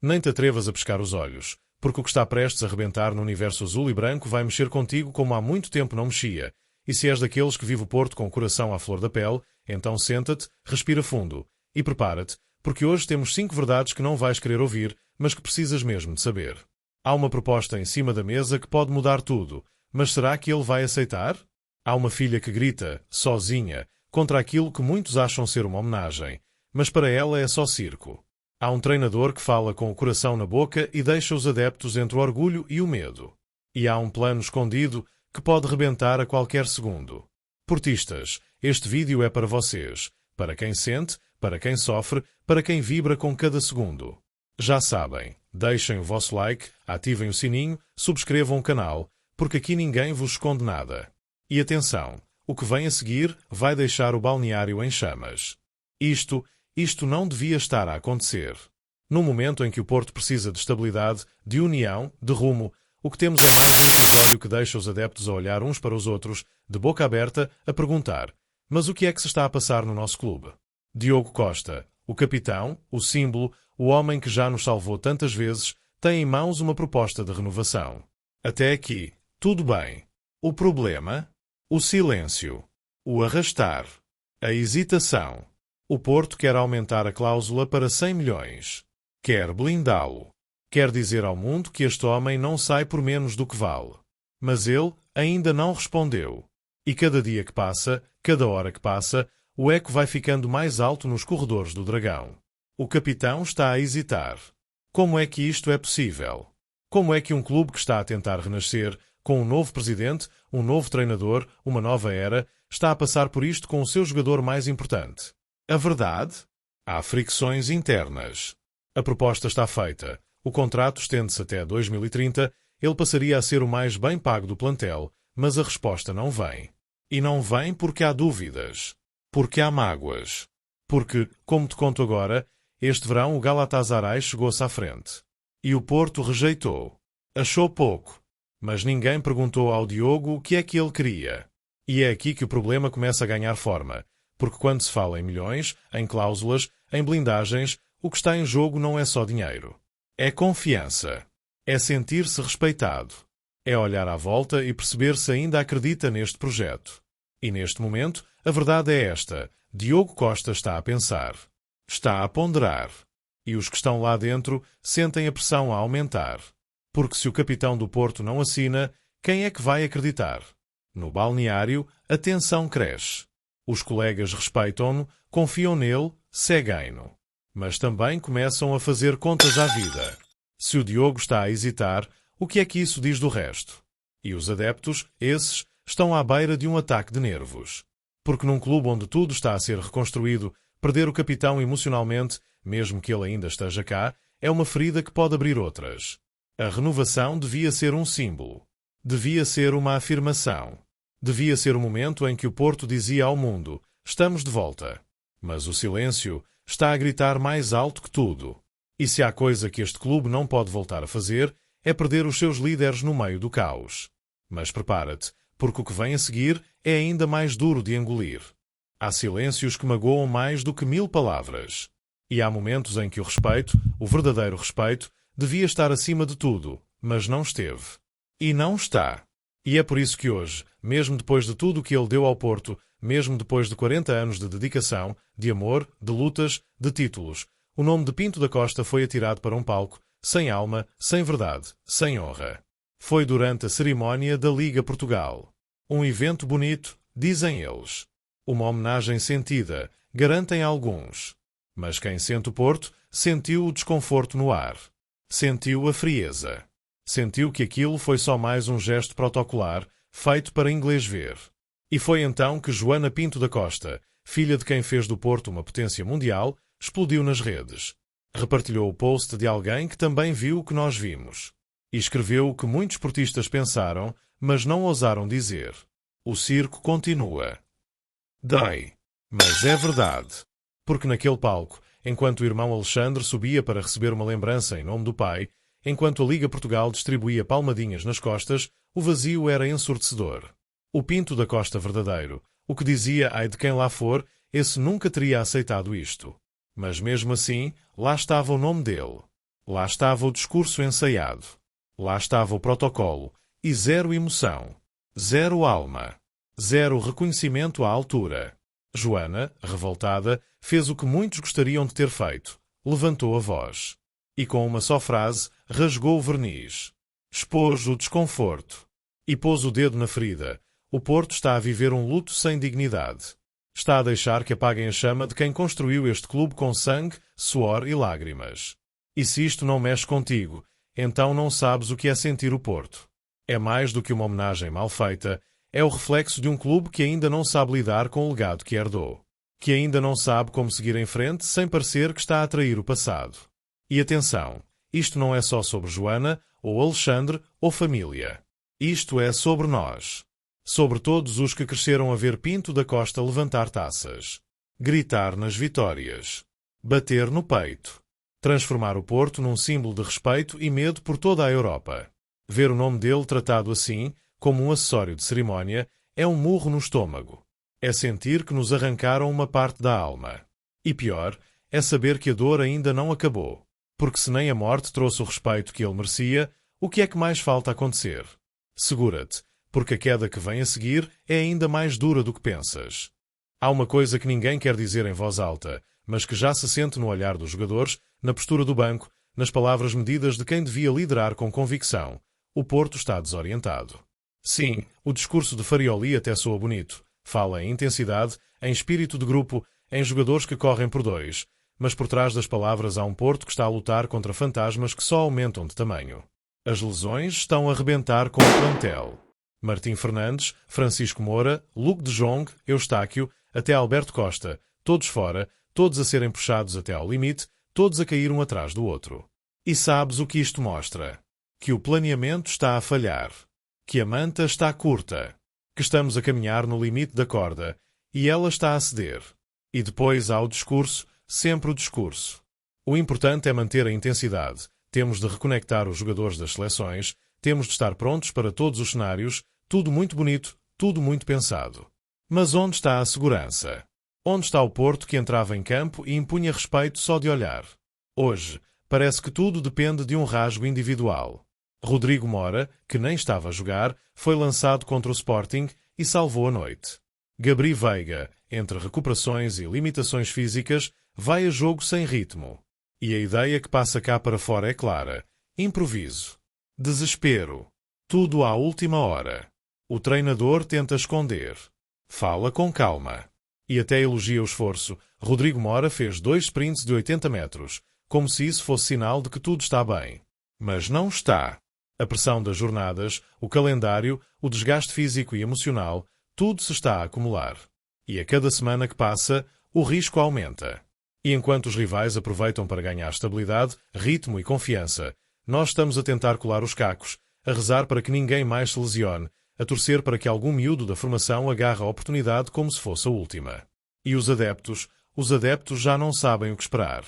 Nem te atrevas a pescar os olhos, porque o que está prestes a rebentar no universo azul e branco vai mexer contigo como há muito tempo não mexia. E se és daqueles que vive o Porto com o coração à flor da pele, então senta-te, respira fundo e prepara-te, porque hoje temos 5 verdades que não vais querer ouvir, mas que precisas mesmo de saber. Há uma proposta em cima da mesa que pode mudar tudo, mas será que ele vai aceitar? Há uma filha que grita, sozinha, contra aquilo que muitos acham ser uma homenagem, mas para ela é só circo. Há um treinador que fala com o coração na boca e deixa os adeptos entre o orgulho e o medo. E há um plano escondido que pode rebentar a qualquer segundo. Portistas, este vídeo é para vocês, para quem sente, para quem sofre, para quem vibra com cada segundo. Já sabem, deixem o vosso like, ativem o sininho, subscrevam o canal, porque aqui ninguém vos esconde nada. E atenção, o que vem a seguir vai deixar o balneário em chamas. Isto não devia estar a acontecer. No momento em que o Porto precisa de estabilidade, de união, de rumo, o que temos é mais um episódio que deixa os adeptos a olhar uns para os outros, de boca aberta, a perguntar: mas o que é que se está a passar no nosso clube? Diogo Costa, o capitão, o símbolo, o homem que já nos salvou tantas vezes, tem em mãos uma proposta de renovação. Até aqui, tudo bem. O problema? O silêncio. O arrastar. A hesitação. O Porto quer aumentar a cláusula para 100 milhões. Quer blindá-lo. Quer dizer ao mundo que este homem não sai por menos do que vale. Mas ele ainda não respondeu. E cada dia que passa, cada hora que passa, o eco vai ficando mais alto nos corredores do Dragão. O capitão está a hesitar. Como é que isto é possível? Como é que um clube que está a tentar renascer, com um novo presidente, um novo treinador, uma nova era, está a passar por isto com o seu jogador mais importante? A verdade? Há fricções internas. A proposta está feita. O contrato estende-se até 2030, ele passaria a ser o mais bem pago do plantel, mas a resposta não vem. E não vem porque há dúvidas. Porque há mágoas. Porque, como te conto agora, este verão o Galatasaray chegou-se à frente. E o Porto rejeitou. Achou pouco. Mas ninguém perguntou ao Diogo o que é que ele queria. E é aqui que o problema começa a ganhar forma. Porque quando se fala em milhões, em cláusulas, em blindagens, o que está em jogo não é só dinheiro. É confiança. É sentir-se respeitado. É olhar à volta e perceber se ainda acredita neste projeto. E neste momento, a verdade é esta. Diogo Costa está a pensar. Está a ponderar. E os que estão lá dentro sentem a pressão a aumentar. Porque se o capitão do Porto não assina, quem é que vai acreditar? No balneário, a tensão cresce. Os colegas respeitam-no, confiam nele, seguem-no. Mas também começam a fazer contas à vida. Se o Diogo está a hesitar, o que é que isso diz do resto? E os adeptos, esses, estão à beira de um ataque de nervos. Porque num clube onde tudo está a ser reconstruído, perder o capitão emocionalmente, mesmo que ele ainda esteja cá, é uma ferida que pode abrir outras. A renovação devia ser um símbolo. Devia ser uma afirmação. Devia ser o momento em que o Porto dizia ao mundo: estamos de volta. Mas o silêncio está a gritar mais alto que tudo. E se há coisa que este clube não pode voltar a fazer, é perder os seus líderes no meio do caos. Mas prepara-te, porque o que vem a seguir é ainda mais duro de engolir. Há silêncios que magoam mais do que 1000 palavras. E há momentos em que o respeito, o verdadeiro respeito, devia estar acima de tudo, mas não esteve. E não está. E é por isso que hoje, mesmo depois de tudo o que ele deu ao Porto, mesmo depois de 40 anos de dedicação, de amor, de lutas, de títulos, o nome de Pinto da Costa foi atirado para um palco, sem alma, sem verdade, sem honra. Foi durante a cerimónia da Liga Portugal. Um evento bonito, dizem eles. Uma homenagem sentida, garantem alguns. Mas quem sente o Porto, sentiu o desconforto no ar. Sentiu a frieza. Sentiu que aquilo foi só mais um gesto protocolar, feito para inglês ver. E foi então que Joana Pinto da Costa, filha de quem fez do Porto uma potência mundial, explodiu nas redes. Repartilhou o post de alguém que também viu o que nós vimos. E escreveu o que muitos portistas pensaram, mas não ousaram dizer. O circo continua. Dói. Mas é verdade. Porque naquele palco, enquanto o irmão Alexandre subia para receber uma lembrança em nome do pai, enquanto a Liga Portugal distribuía palmadinhas nas costas, o vazio era ensurdecedor. O Pinto da Costa verdadeiro, o que dizia ai de quem lá for, esse nunca teria aceitado isto. Mas mesmo assim, lá estava o nome dele. Lá estava o discurso ensaiado. Lá estava o protocolo. E zero emoção. Zero alma. Zero reconhecimento à altura. Joana, revoltada, fez o que muitos gostariam de ter feito. Levantou a voz. E com uma só frase, rasgou o verniz. Expôs o desconforto. E pôs o dedo na ferida. O Porto está a viver um luto sem dignidade. Está a deixar que apaguem a chama de quem construiu este clube com sangue, suor e lágrimas. E se isto não mexe contigo, então não sabes o que é sentir o Porto. É mais do que uma homenagem mal feita, é o reflexo de um clube que ainda não sabe lidar com o legado que herdou. Que ainda não sabe como seguir em frente sem parecer que está a trair o passado. E atenção, isto não é só sobre Joana, ou Alexandre, ou família. Isto é sobre nós. Sobre todos os que cresceram a ver Pinto da Costa levantar taças. Gritar nas vitórias. Bater no peito. Transformar o Porto num símbolo de respeito e medo por toda a Europa. Ver o nome dele tratado assim, como um acessório de cerimónia, é um murro no estômago. É sentir que nos arrancaram uma parte da alma. E pior, é saber que a dor ainda não acabou. Porque se nem a morte trouxe o respeito que ele merecia, o que é que mais falta acontecer? Segura-te, porque a queda que vem a seguir é ainda mais dura do que pensas. Há uma coisa que ninguém quer dizer em voz alta, mas que já se sente no olhar dos jogadores, na postura do banco, nas palavras medidas de quem devia liderar com convicção. O Porto está desorientado. Sim, o discurso de Farioli até soa bonito. Fala em intensidade, em espírito de grupo, em jogadores que correm por dois, mas por trás das palavras há um Porto que está a lutar contra fantasmas que só aumentam de tamanho. As lesões estão a rebentar com o plantel. Martim Fernandes, Francisco Moura, Luke de Jong, Eustáquio, até Alberto Costa, todos fora, todos a serem puxados até ao limite, todos a cair um atrás do outro. E sabes o que isto mostra? Que o planeamento está a falhar. Que a manta está curta. Que estamos a caminhar no limite da corda. E ela está a ceder. E depois há o discurso, sempre o discurso. O importante é manter a intensidade. Temos de reconectar os jogadores das seleções. Temos de estar prontos para todos os cenários. Tudo muito bonito, tudo muito pensado. Mas onde está a segurança? Onde está o Porto que entrava em campo e impunha respeito só de olhar? Hoje, parece que tudo depende de um rasgo individual. Rodrigo Mora, que nem estava a jogar, foi lançado contra o Sporting e salvou a noite. Gabri Veiga, entre recuperações e limitações físicas, vai a jogo sem ritmo. E a ideia que passa cá para fora é clara. Improviso. Desespero. Tudo à última hora. O treinador tenta esconder. Fala com calma. E até elogia o esforço. Rodrigo Mora fez 2 sprints de 80 metros, como se isso fosse sinal de que tudo está bem. Mas não está. A pressão das jornadas, o calendário, o desgaste físico e emocional, tudo se está a acumular. E a cada semana que passa, o risco aumenta. E enquanto os rivais aproveitam para ganhar estabilidade, ritmo e confiança, nós estamos a tentar colar os cacos, a rezar para que ninguém mais se lesione, a torcer para que algum miúdo da formação agarre a oportunidade como se fosse a última. E os adeptos já não sabem o que esperar.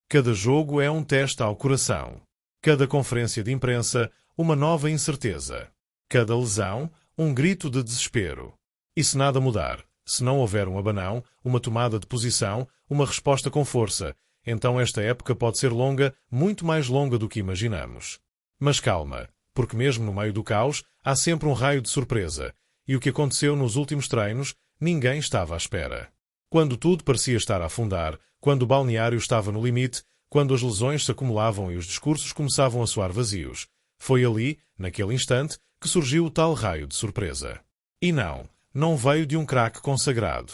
Cada jogo é um teste ao coração. Cada conferência de imprensa, uma nova incerteza. Cada lesão, um grito de desespero. E se nada mudar, se não houver um abanão, uma tomada de posição, uma resposta com força, então esta época pode ser longa, muito mais longa do que imaginamos. Mas calma, porque mesmo no meio do caos, há sempre um raio de surpresa, e o que aconteceu nos últimos treinos, ninguém estava à espera. Quando tudo parecia estar a afundar, quando o balneário estava no limite, quando as lesões se acumulavam e os discursos começavam a soar vazios, foi ali, naquele instante, que surgiu o tal raio de surpresa. E não veio de um craque consagrado.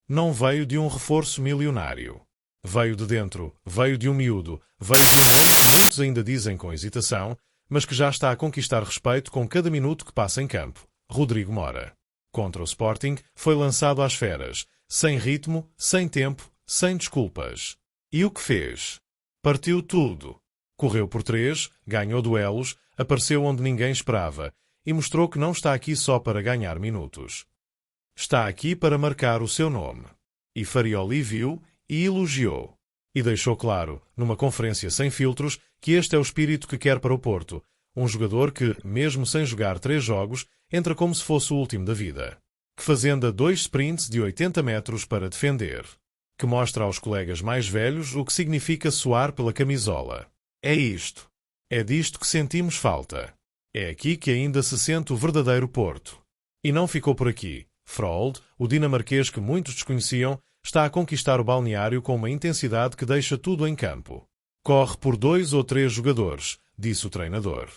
Não veio de um reforço milionário. Veio de dentro, veio de um miúdo, veio de um nome que muitos ainda dizem com hesitação, mas que já está a conquistar respeito com cada minuto que passa em campo. Rodrigo Mora. Contra o Sporting, foi lançado às feras, sem ritmo, sem tempo, sem desculpas. E o que fez? Partiu tudo. Correu por 3, ganhou duelos, apareceu onde ninguém esperava e mostrou que não está aqui só para ganhar minutos. Está aqui para marcar o seu nome. E Farioli viu e elogiou. E deixou claro, numa conferência sem filtros, que este é o espírito que quer para o Porto. Um jogador que, mesmo sem jogar 3 jogos, entra como se fosse o último da vida. Que fazenda 2 sprints de 80 metros para defender. Que mostra aos colegas mais velhos o que significa suar pela camisola. É isto. É disto que sentimos falta. É aqui que ainda se sente o verdadeiro Porto. E não ficou por aqui. Frold, o dinamarquês que muitos desconheciam, está a conquistar o balneário com uma intensidade que deixa tudo em campo. Corre por 2 ou 3 jogadores, disse o treinador.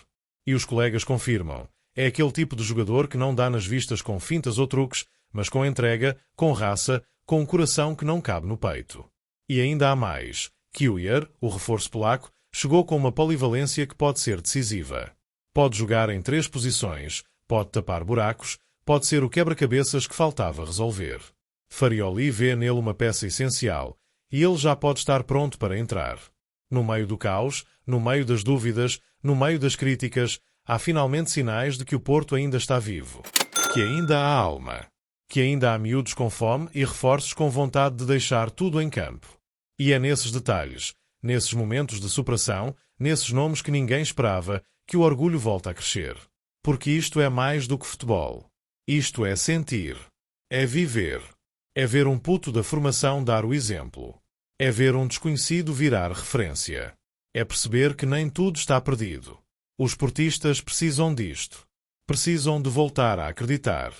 E os colegas confirmam. É aquele tipo de jogador que não dá nas vistas com fintas ou truques, mas com entrega, com raça, com um coração que não cabe no peito. E ainda há mais. Kiwier, o reforço polaco, chegou com uma polivalência que pode ser decisiva. Pode jogar em 3 posições, pode tapar buracos, pode ser o quebra-cabeças que faltava resolver. Farioli vê nele uma peça essencial, e ele já pode estar pronto para entrar. No meio do caos, no meio das dúvidas, no meio das críticas, há finalmente sinais de que o Porto ainda está vivo. Que ainda há alma. Que ainda há miúdos com fome e reforços com vontade de deixar tudo em campo. E é nesses detalhes, nesses momentos de superação, nesses nomes que ninguém esperava, que o orgulho volta a crescer. Porque isto é mais do que futebol. Isto é sentir. É viver. É ver um puto da formação dar o exemplo. É ver um desconhecido virar referência. É perceber que nem tudo está perdido. Os portistas precisam disto. Precisam de voltar a acreditar.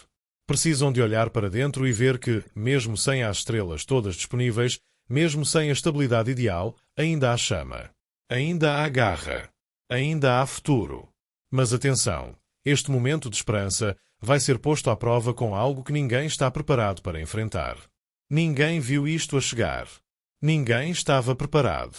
Precisam de olhar para dentro e ver que, mesmo sem as estrelas todas disponíveis, mesmo sem a estabilidade ideal, ainda há chama. Ainda há garra. Ainda há futuro. Mas atenção, este momento de esperança vai ser posto à prova com algo que ninguém está preparado para enfrentar. Ninguém viu isto a chegar. Ninguém estava preparado.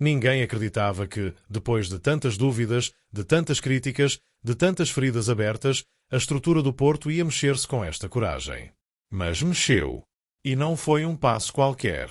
Ninguém acreditava que, depois de tantas dúvidas, de tantas críticas, de tantas feridas abertas, a estrutura do Porto ia mexer-se com esta coragem. Mas mexeu. E não foi um passo qualquer.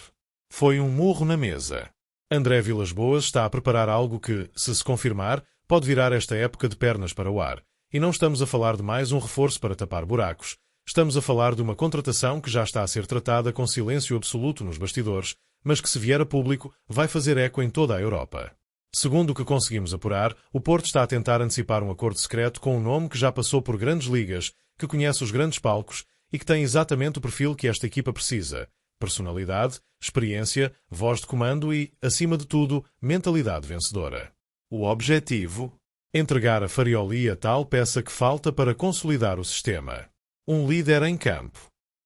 Foi um murro na mesa. André Vilas-Boas está a preparar algo que, se confirmar, pode virar esta época de pernas para o ar. E não estamos a falar de mais um reforço para tapar buracos. Estamos a falar de uma contratação que já está a ser tratada com silêncio absoluto nos bastidores, mas que, se vier a público, vai fazer eco em toda a Europa. Segundo o que conseguimos apurar, o Porto está a tentar antecipar um acordo secreto com um nome que já passou por grandes ligas, que conhece os grandes palcos e que tem exatamente o perfil que esta equipa precisa. Personalidade, experiência, voz de comando e, acima de tudo, mentalidade vencedora. O objetivo? Entregar a Farioli a tal peça que falta para consolidar o sistema. Um líder em campo.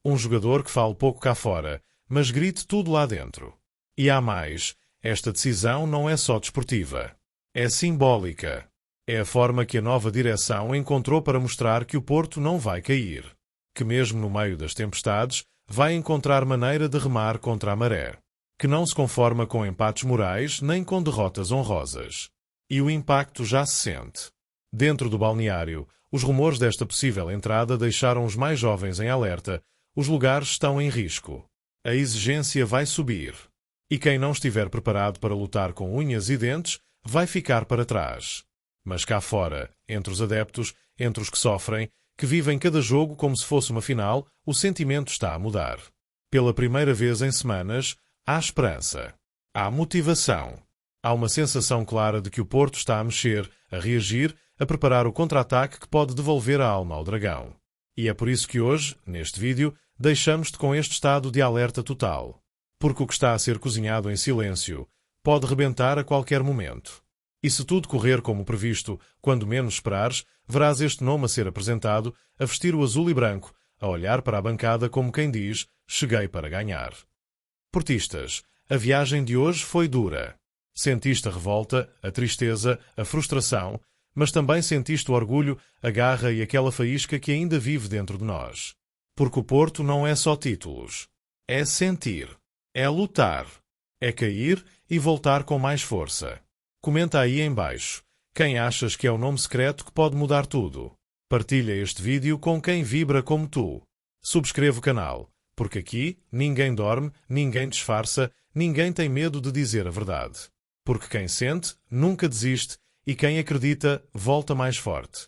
Um jogador que fale pouco cá fora, mas grite tudo lá dentro. E há mais. Esta decisão não é só desportiva. É simbólica. É a forma que a nova direção encontrou para mostrar que o Porto não vai cair. Que mesmo no meio das tempestades, vai encontrar maneira de remar contra a maré. Que não se conforma com empates morais nem com derrotas honrosas. E o impacto já se sente. Dentro do balneário, os rumores desta possível entrada deixaram os mais jovens em alerta. Os lugares estão em risco. A exigência vai subir. E quem não estiver preparado para lutar com unhas e dentes, vai ficar para trás. Mas cá fora, entre os adeptos, entre os que sofrem, que vivem cada jogo como se fosse uma final, o sentimento está a mudar. Pela primeira vez em semanas, há esperança. Há motivação. Há uma sensação clara de que o Porto está a mexer, a reagir, a preparar o contra-ataque que pode devolver a alma ao dragão. E é por isso que hoje, neste vídeo, deixamos-te com este estado de alerta total. Porque o que está a ser cozinhado em silêncio pode rebentar a qualquer momento. E se tudo correr como previsto, quando menos esperares, verás este nome a ser apresentado, a vestir o azul e branco, a olhar para a bancada como quem diz, cheguei para ganhar. Portistas, a viagem de hoje foi dura. Sentiste a revolta, a tristeza, a frustração, mas também sentiste o orgulho, a garra e aquela faísca que ainda vive dentro de nós. Porque o Porto não é só títulos. É sentir. É lutar. É cair e voltar com mais força. Comenta aí em baixo. Quem achas que é o nome secreto que pode mudar tudo? Partilha este vídeo com quem vibra como tu. Subscreve o canal, porque aqui ninguém dorme, ninguém disfarça, ninguém tem medo de dizer a verdade. Porque quem sente, nunca desiste, e quem acredita, volta mais forte.